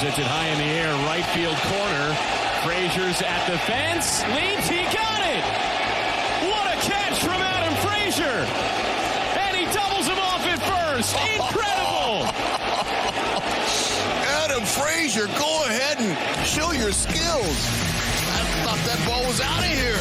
Deposits it high in the air, right field corner. Frazier's at the fence, leaps, he got it! What a catch from Adam Frazier! And he doubles him off at first. Incredible! Adam Frazier, go ahead and show your skills. I thought that ball was out of here.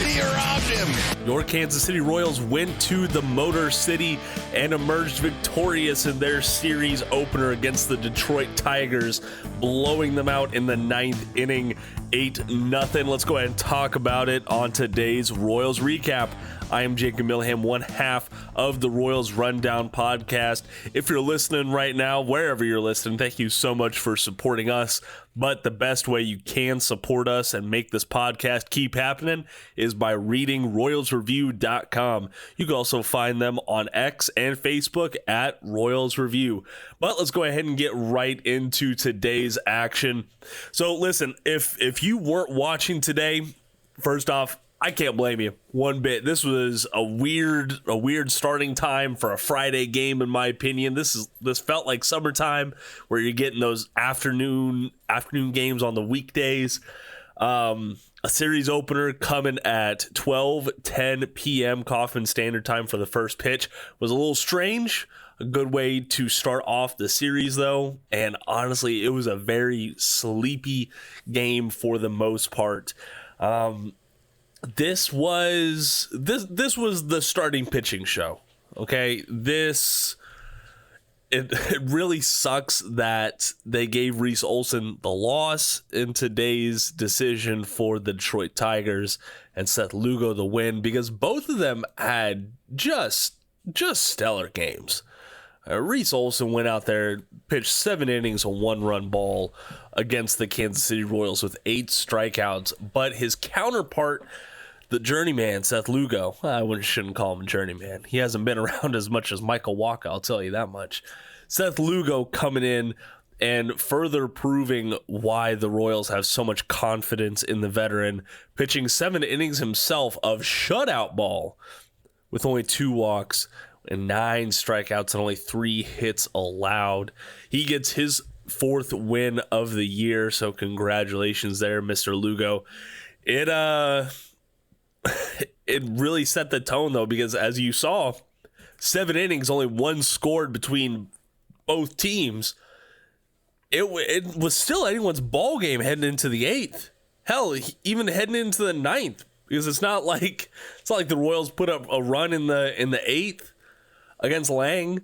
He robbed him. Your Kansas City Royals went to the Motor City and emerged victorious in their series opener against the Detroit Tigers, blowing them out in the 9th inning, 8-0. Let's go ahead and talk about it on today's Royals Recap. I am Jacob Milham, one half of the Royals Rundown podcast. If you're listening right now, wherever you're listening, thank you so much for supporting us. But the best way you can support us and make this podcast keep happening is by reading RoyalsReview.com. You can also find them on X and Facebook at Royals Review. But let's go ahead and get right into today's action. So listen, if you weren't watching today, first off, I can't blame you one bit. This was a weird starting time for a Friday game, in my opinion. This felt like summertime, where you're getting those afternoon games on the weekdays. A series opener coming at 12:10 p.m. Kauffman Standard Time for the first pitch was a little strange. A good way to start off the series, though, and honestly, it was a very sleepy game for the most part. This was the starting pitching show. Okay, it really sucks that they gave Reese Olson the loss in today's decision for the Detroit Tigers and Seth Lugo the win, because both of them had just stellar games. Reese Olson went out there, pitched 7 innings, a 1-run ball against the Kansas City Royals with 8 strikeouts, but his counterpart, the journeyman, Seth Lugo, I shouldn't call him a journeyman. He hasn't been around as much as Michael Wacha, I'll tell you that much. Seth Lugo coming in and further proving why the Royals have so much confidence in the veteran, pitching 7 innings himself of shutout ball with only 2 walks and 9 strikeouts and only 3 hits allowed. He gets his 4th win of the year, so congratulations there, Mr. Lugo. It really set the tone, though, because as you saw, 7 innings, only 1 scored between both teams. It was still anyone's ball game heading into the 8th. Hell, even heading into the 9th, because it's not like the Royals put up a run in the 8th against Lang.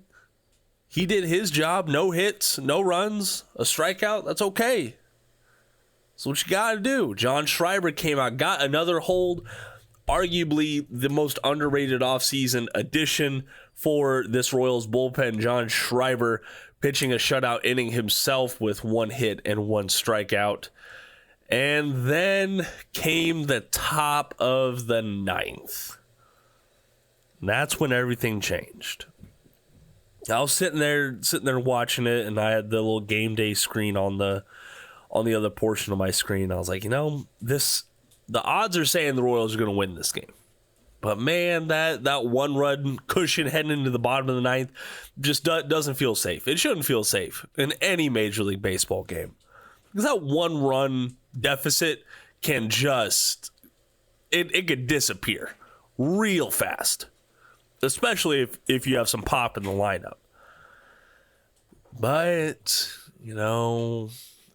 He did his job. No hits, no runs, a strikeout. That's okay. That's what you got to do. John Schreiber came out, got another hold. Arguably the most underrated offseason addition for this Royals bullpen, John Schreiber, pitching a shutout inning himself with 1 hit and 1 strikeout. And then came the top of the 9th. And that's when everything changed. I was sitting there watching it, and I had the little game day screen on the other portion of my screen. I was like, the odds are saying the Royals are going to win this game. But man, that 1-run cushion heading into the bottom of the 9th just doesn't feel safe. It shouldn't feel safe in any Major League Baseball game. Because that 1-run deficit can it could disappear real fast. Especially if you have some pop in the lineup. But,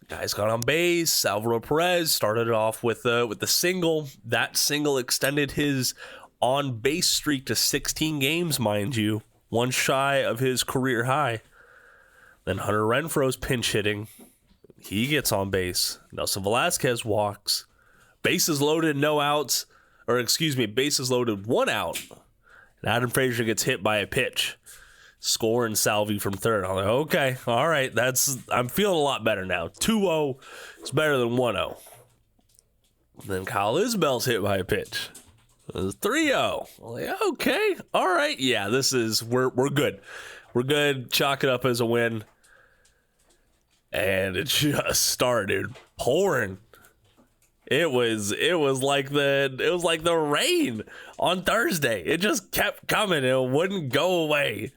guys got on base. Alvaro Perez started off with the single. That single extended his on-base streak to 16 games, mind you. 1 shy of his career high. Then Hunter Renfroe's pinch hitting. He gets on base. Nelson Velasquez walks. Bases loaded, no outs. Bases loaded, 1 out. And Adam Frazier gets hit by a pitch. Score and Salvi from third. I'm like, okay, all right. I'm feeling a lot better now. 2-0 is better than 1-0. Then Kyle Isbell's hit by a pitch. It was 3-0. I'm like, okay, all right. Yeah, we're good. We're good. Chalk it up as a win. And it just started pouring. It was like the rain on Thursday. It just kept coming. It wouldn't go away.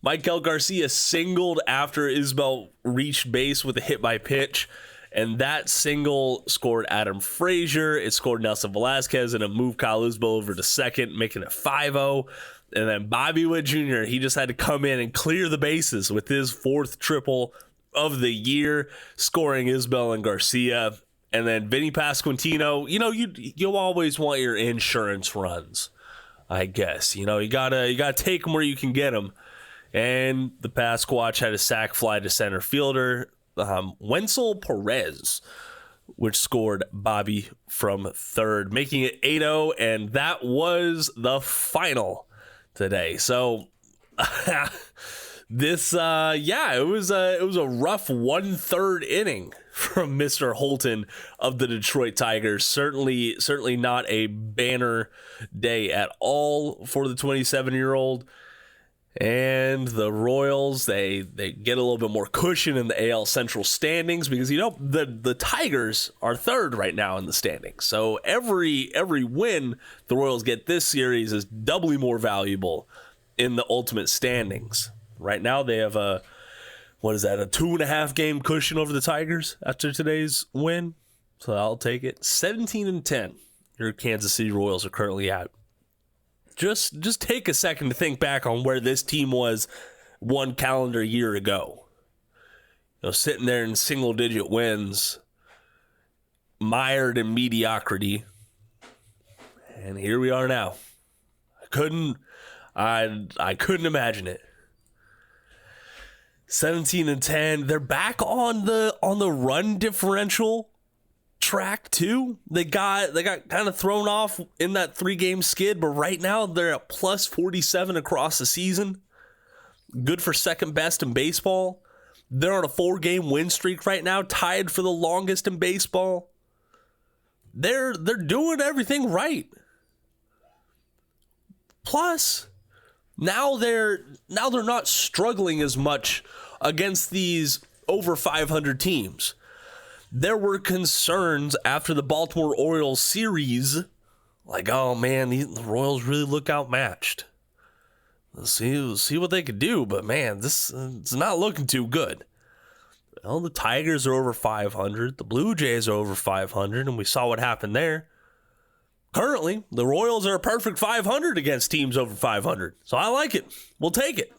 Michael Garcia singled after Isbell reached base with a hit by pitch, and that single scored Adam Frazier. It scored Nelson Velasquez, and it moved Kyle Isbell over to second, making it 5-0. And then Bobby Witt Jr., he just had to come in and clear the bases with his fourth triple of the year, scoring Isbell and Garcia. And then Vinny Pasquantino, you always want your insurance runs, I guess. You gotta take them where you can get them. And the Pasquatch had a sac fly to center fielder, Wenzel Perez, which scored Bobby from third, making it 8-0, and that was the final today. So this it was a rough 1/3 inning from Mr. Holton of the Detroit Tigers. Certainly not a banner day at all for the 27-year-old. And the Royals, they get a little bit more cushion in the AL Central standings because, the Tigers are third right now in the standings. So every win the Royals get this series is doubly more valuable in the ultimate standings. Right now they have a 2.5 game cushion over the Tigers after today's win. So I'll take it. 17-10 your Kansas City Royals are currently at. Just take a second to think back on where this team was one calendar year ago. Sitting there in single-digit wins, mired in mediocrity, and here we are now. I couldn't imagine it. 17-10. They're back on the run differential track too. They got kind of thrown off in that 3-game skid, but right now they're at plus 47 across the season. Good for second best in baseball. They're on a 4-game win streak right now, tied for the longest in baseball. They're doing everything right. Plus, now they're not struggling as much against these over 500 teams. There were concerns after the Baltimore Orioles series, like, oh man, the Royals really look outmatched. Let's see what they could do, but man, it's not looking too good. Well, the Tigers are over 500, the Blue Jays are over 500, and we saw what happened there. Currently, the Royals are a perfect 500 against teams over 500, so I like it. We'll take it.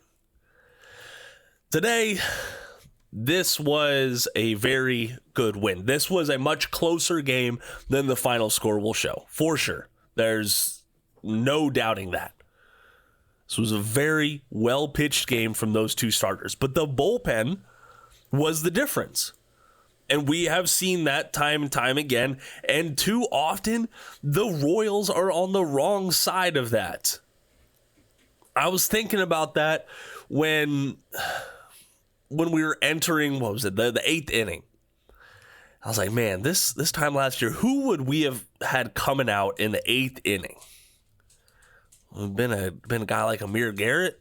Today, this was a very good win. This was a much closer game than the final score will show, for sure. There's no doubting that. This was a very well-pitched game from those two starters, but the bullpen was the difference. And we have seen that time and time again, and too often, the Royals are on the wrong side of that. I was thinking about that when we were entering, what was it, the 8th inning. I was like, man, this time last year, who would we have had coming out in the 8th inning? Been a guy like Amir Garrett.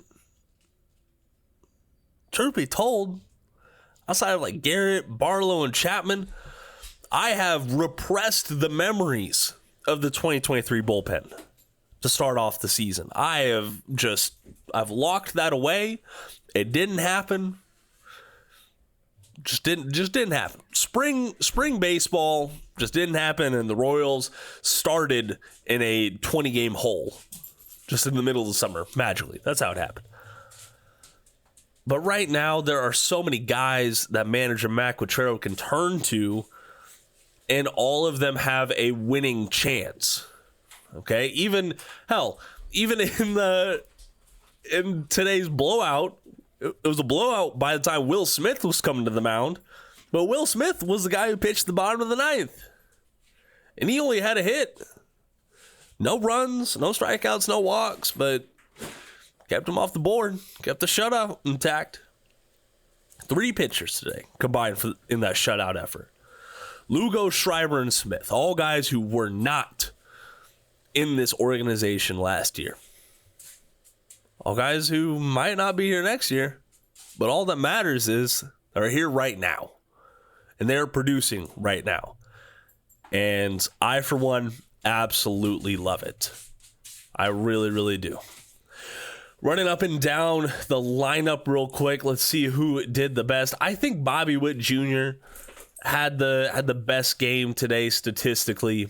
Truth be told, outside of like Garrett, Barlow, and Chapman, I have repressed the memories of the 2023 bullpen to start off the season. I've locked that away. It didn't happen. Just didn't happen. Spring baseball just didn't happen, and the Royals started in a 20-game hole just in the middle of the summer, magically. That's how it happened. But right now, there are so many guys that manager Matt Quatraro can turn to, and all of them have a winning chance. Okay? Even in today's blowout, it was a blowout by the time Will Smith was coming to the mound. But Will Smith was the guy who pitched the bottom of the 9th. And he only had a hit. No runs, no strikeouts, no walks, but kept him off the board, kept the shutout intact. 3 pitchers today combined in that shutout effort. Lugo, Schreiber, and Smith, all guys who were not in this organization last year. All guys who might not be here next year, but all that matters is they're here right now, and they're producing right now. And I, for one, absolutely love it. I really, really do. Running up and down the lineup real quick, let's see who did the best. I think Bobby Witt Jr. had the best game today statistically.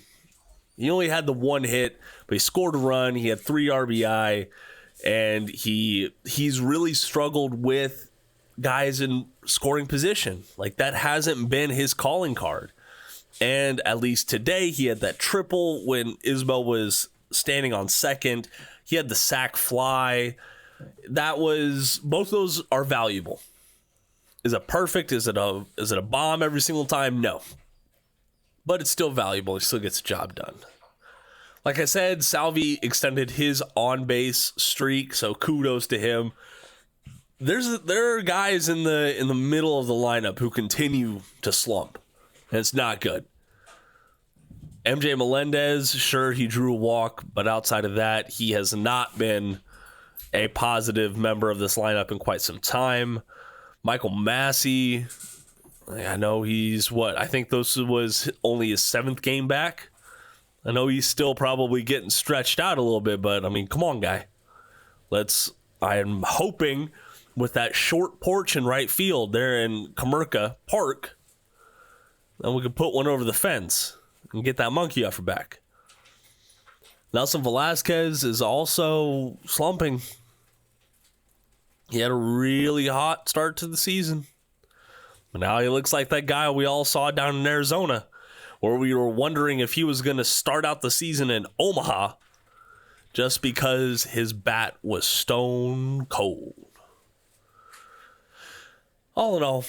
He only had the one hit, but he scored a run. He had 3 RBI, and he's really struggled with guys in scoring position. Like, that hasn't been his calling card. And at least today, he had that triple when Isbell was standing on second. He had the sac fly. Both of those are valuable. Is it perfect? Is it a bomb every single time? No. But it's still valuable. He still gets the job done. Like I said, Salvi extended his on-base streak, so kudos to him. There are guys in the middle of the lineup who continue to slump, and it's not good. MJ Melendez, sure, he drew a walk, but outside of that, he has not been a positive member of this lineup in quite some time. Michael Massey, I know I think this was only his 7th game back. I know he's still probably getting stretched out a little bit, but I mean, come on, guy. I am hoping with that short porch in right field there in Comerica Park, then we can put one over the fence and get that monkey off her back. Nelson Velasquez is also slumping. He had a really hot start to the season. But now he looks like that guy we all saw down in Arizona, where we were wondering if he was going to start out the season in Omaha just because his bat was stone cold. All in all,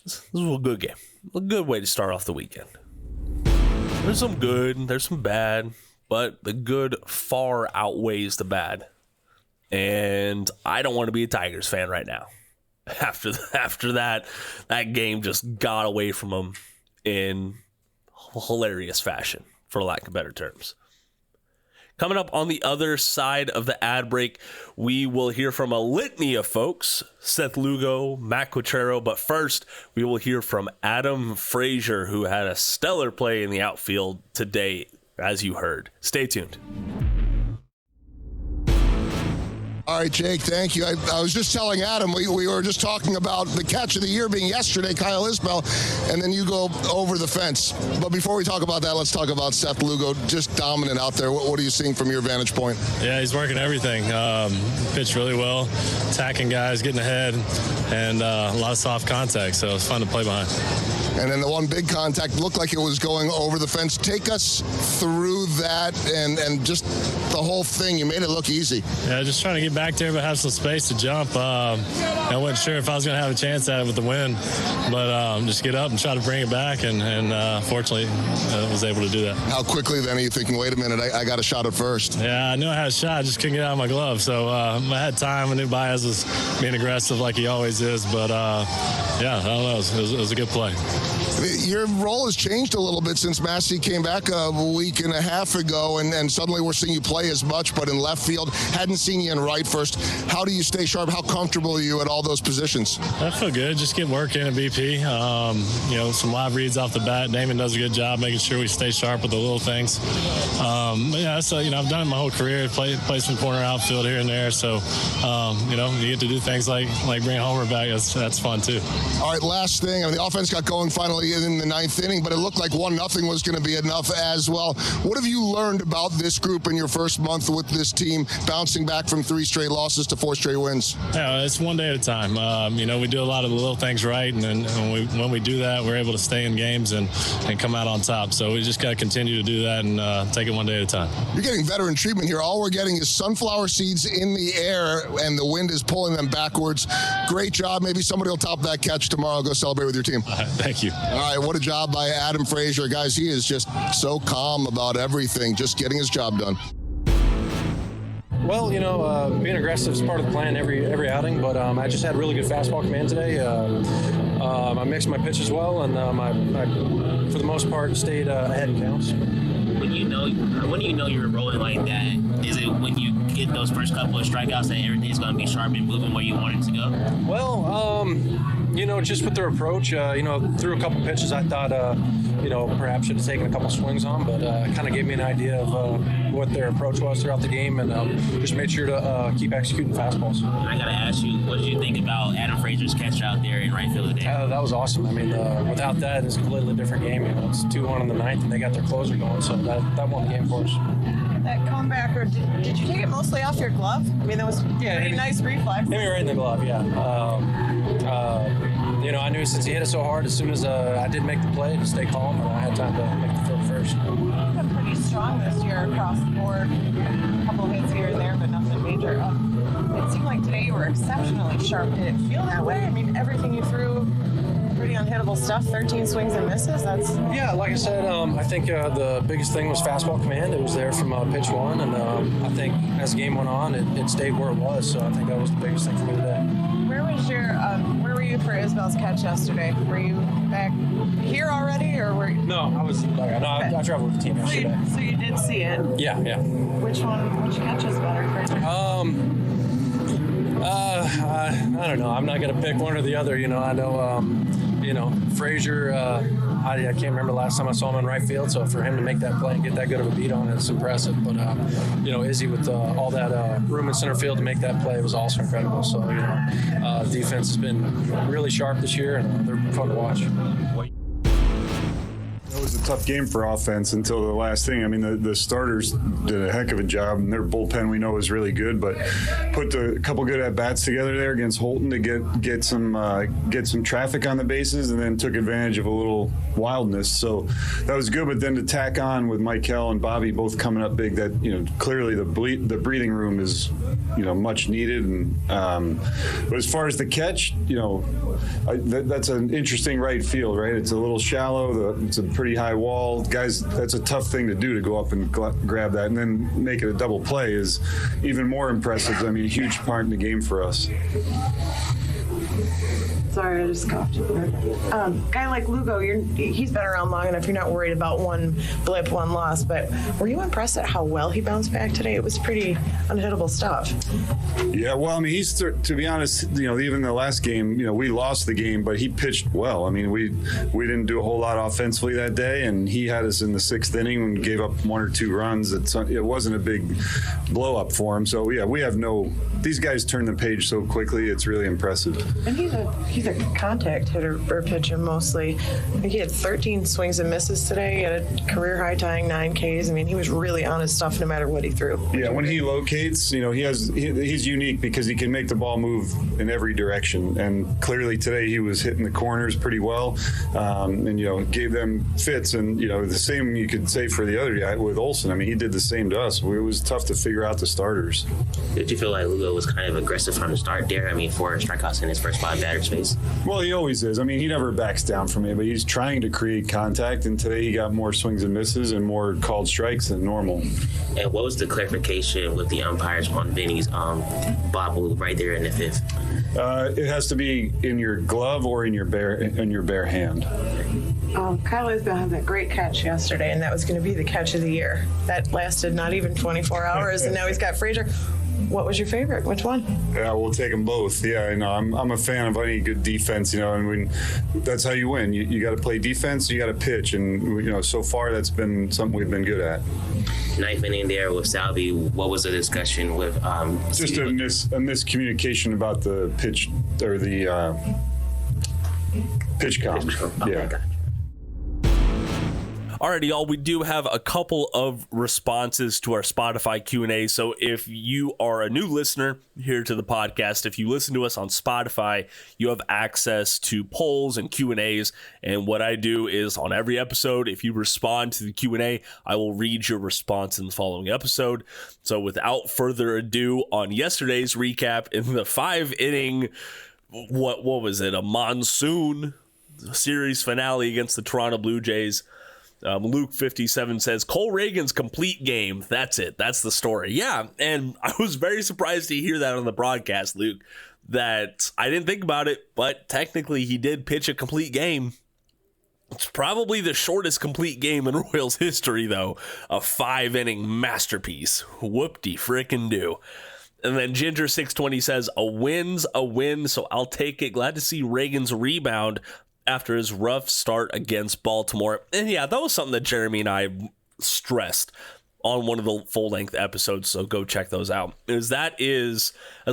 this was a good game. A good way to start off the weekend. There's some good, there's some bad, but the good far outweighs the bad. And I don't want to be a Tigers fan right now. After that game just got away from them in hilarious fashion, for lack of better terms. Coming up on the other side of the ad break, we will hear from a litany of folks, Seth Lugo, Matt Quatraro, but first we will hear from Adam Frazier, who had a stellar play in the outfield today, as you heard. Stay tuned. All right, Jake, thank you. I was just telling Adam, we were just talking about the catch of the year being yesterday, Kyle Isbell, and then you go over the fence. But before we talk about that, let's talk about Seth Lugo, just dominant out there. What are you seeing from your vantage point? Yeah, he's working everything. Pitched really well, attacking guys, getting ahead, and a lot of soft contact, so it's fun to play behind. And then the one big contact looked like it was going over the fence. Take us through that and just the whole thing. You made it look easy. Yeah, just trying to get back there but have some space to jump. I wasn't sure if I was going to have a chance at it with the wind, but just get up and try to bring it back, and fortunately was able to do that. How quickly then are you thinking, wait a minute, I got a shot at first? Yeah, I knew I had a shot. I just couldn't get out of my glove. So I had time. I knew Baez was being aggressive like he always is, but yeah, I don't know. It was a good play. Your role has changed a little bit since Massey came back a week and a half ago, and suddenly we're seeing you play as much, but in left field. Hadn't seen you in right first. How do you stay sharp? How comfortable are you at all those positions? I feel good. Just get work in at BP. Some live reads off the bat. Damon does a good job making sure we stay sharp with the little things. I've done it my whole career. Play some corner outfield here and there. So, you get to do things like bring Homer back. That's fun too. All right, last thing. The offense got going finally in the 9th inning, but it looked like 1-0 was going to be enough as well. What have you learned about this group in your first month with this team, bouncing back from 3 straight losses to 4 straight wins? Yeah, it's one day at a time. We do a lot of the little things right, and when we do that, we're able to stay in games and come out on top. So we just got to continue to do that and take it one day at a time. You're getting veteran treatment here. All we're getting is sunflower seeds in the air, and the wind is pulling them backwards. Great job. Maybe somebody will top that catch tomorrow. Go celebrate with your team. Thank you. All right, what a job by Adam Frazier. Guys, he is just so calm about everything, just getting his job done. Well, being aggressive is part of the plan every outing, but I just had really good fastball command today. I mixed my pitches well, and I for the most part, stayed ahead in counts. When you know you're rolling like that, is it when you get those first couple of strikeouts that everything's going to be sharp and moving where you want it to go? Well, just with their approach, through a couple pitches I thought, perhaps should have taken a couple swings on, but it kind of gave me an idea of what their approach was throughout the game, and just made sure to keep executing fastballs. I got to ask you, what did you think about Adam Frazier's catch out there in right field today? That was awesome. I mean, without that, it's a completely different game. You know, it's 2-1 in the ninth, and they got their closer going, so that won the game for us. That comeback, or did you take it mostly off your glove? I mean, that was pretty nice reflex. Maybe right in the glove, yeah. You know, I knew since he hit it so hard, as soon as I did make the play to stay calm, and I had time to make the throw first. You've been pretty strong this year across the board. A couple of hits here and there, but nothing major. It seemed like today you were exceptionally sharp. Did it feel that way? I mean, everything you threw, pretty unhittable stuff, 13 swings and misses. Yeah, like I said, I think the biggest thing was fastball command. It was there from pitch one, and I think as the game went on, it stayed where it was. So I think that was the biggest thing for me today. Where were you for Isbell's catch yesterday? Were you back here already, or were you? No, I traveled with the team yesterday. So you did see it? Yeah. Which catch is better, Frazier? I don't know. I'm not gonna pick one or the other. You know, I know, Frazier. I can't remember the last time I saw him in right field. So for him to make that play and get that good of a beat on it, it's impressive. But you know, Izzy with all that room in center field to make that play was also incredible. So you know, defense has been really sharp this year, and they're fun to watch. It was a tough game for offense until the last thing. I mean, the starters did a heck of a job, and their bullpen we know is really good. But put a couple good at bats together there against Holton to get some traffic on the bases, and then took advantage of a little wildness. So that was good. But then to tack on with Michael and Bobby both coming up big, that clearly the breathing room is much needed. And but as far as the catch, that's an interesting right field, right? It's a little shallow. It's a pretty high wall. Guys, that's a tough thing to do, to go up and grab that and then make it a double play is even more impressive. I mean, a huge part in the game for us. Sorry, I just coughed. Guy like Lugo, he's been around long enough. You're not worried about one blip, one loss. But were you impressed at how well he bounced back today? It was pretty unhittable stuff. Yeah, well, I mean, he's, to be honest, even the last game, we lost the game, but he pitched well. I mean, we didn't do a whole lot offensively that day, and he had us in the sixth inning and gave up 1 or 2 runs. It wasn't a big blow up for him. So yeah, these guys turn the page so quickly. It's really impressive. And he's a contact hitter or pitcher mostly. I think he had 13 swings and misses today. He had a career high tying 9 Ks. I mean, he was really on his stuff no matter what he threw. Yeah, when he locates, he's unique because he can make the ball move in every direction. And clearly today he was hitting the corners pretty well, and gave them fits. And the same you could say for the other guy with Olsen. I mean, he did the same to us. It was tough to figure out the starters. Did you feel like Lugo was kind of aggressive from the start there? I mean, 4 strikeouts in his first 5 batters face. Well, he always is. I mean, he never backs down from it, but he's trying to create contact, and today he got more swings and misses and more called strikes than normal. And what was the clarification with the umpires on Vinny's bobble right there in the 5th? It has to be in your glove or in your bare hand. Kyle Isbell had that great catch yesterday, and that was going to be the catch of the year. That lasted not even 24 hours, and now he's got Frazier. What was your favorite? Which one? Yeah, we'll take them both. Yeah, I know. I'm a fan of any good defense, and that's how you win. You got to play defense, you got to pitch, and so far that's been something we've been good at. 9th inning there with Salvi. What was the discussion with? Just a miscommunication about the pitch or the pitch count. Okay, yeah. gotcha. Alrighty, y'all, we do have a couple of responses to our Spotify Q&A. So if you are a new listener here to the podcast, if you listen to us on Spotify, you have access to polls and Q&As. And what I do is on every episode, if you respond to the Q&A, I will read your response in the following episode. So without further ado, on yesterday's recap, in the 5-inning, what was it, a monsoon series finale against the Toronto Blue Jays, Luke 57 says Cole Reagan's complete game. That's it. That's the story. Yeah. And I was very surprised to hear that on the broadcast, Luke, that I didn't think about it, but technically he did pitch a complete game. It's probably the shortest complete game in Royals history, though. A 5-inning masterpiece. Whoop-de frickin' do. And then Ginger 620 says a win's a win, so I'll take it. Glad to see Reagan's rebound after his rough start against Baltimore. And yeah, that was something that Jeremy and I stressed on one of the full-length episodes, so go check those out. As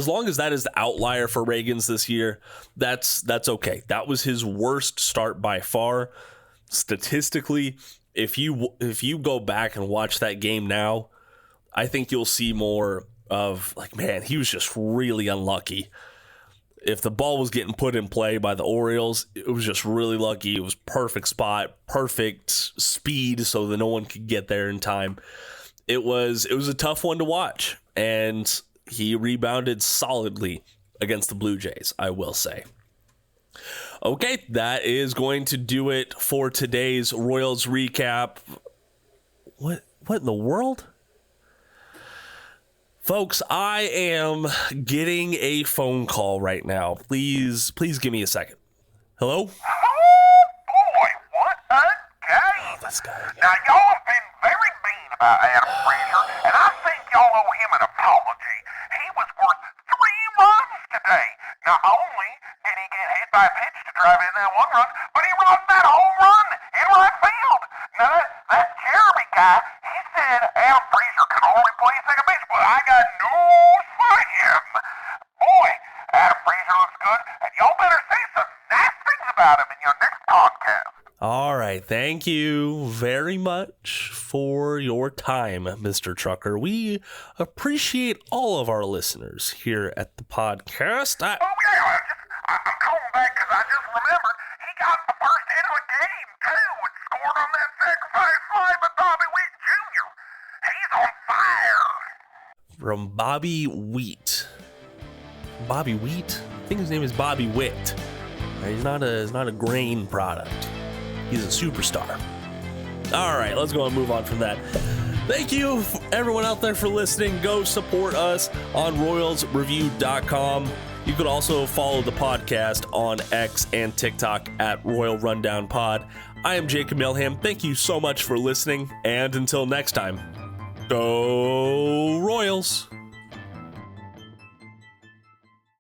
long as that is the outlier for Reagans this year, that's okay. That was his worst start by far. Statistically, if you go back and watch that game now, I think you'll see more of like, man, he was just really unlucky. If the ball was getting put in play by the Orioles, it was just really lucky. It was perfect spot, perfect speed so that no one could get there in time. It was a tough one to watch, and he rebounded solidly against the Blue Jays, I will say. Okay, that is going to do it for today's Royals recap. What in the world? Folks, I am getting a phone call right now. Please give me a second. Hello? Oh, boy, what a game. Oh, this guy. Now, y'all have been very mean about Adam Frazier, and I think y'all owe him an apology. He was worth 3 runs today. Not only did he get hit by a pitch to drive in that 1 run, but he run that home run in right field. Now, that Jeremy guy, he said Adam Frazier can only play second base, but I got news for him. Boy, Adam Frazier looks good, and y'all better say some nice things about him in your next podcast. All right, thank you very much for your time, Mr. Trucker. We appreciate all of our listeners here at the podcast. I'm calling back because I just remembered he got the first hit of the game, too, and scored on that sacrifice fly by Bobby Witt Jr. He's on fire. From Bobby Wheat. Bobby Wheat? I think his name is Bobby Witt. He's not a grain product. He's a superstar. All right, let's go and move on from that. Thank you, everyone out there, for listening. Go support us on RoyalsReview.com. You could also follow the podcast on X and TikTok at Royal Rundown Pod. I am Jacob Milham. Thank you so much for listening, and until next time, go Royals!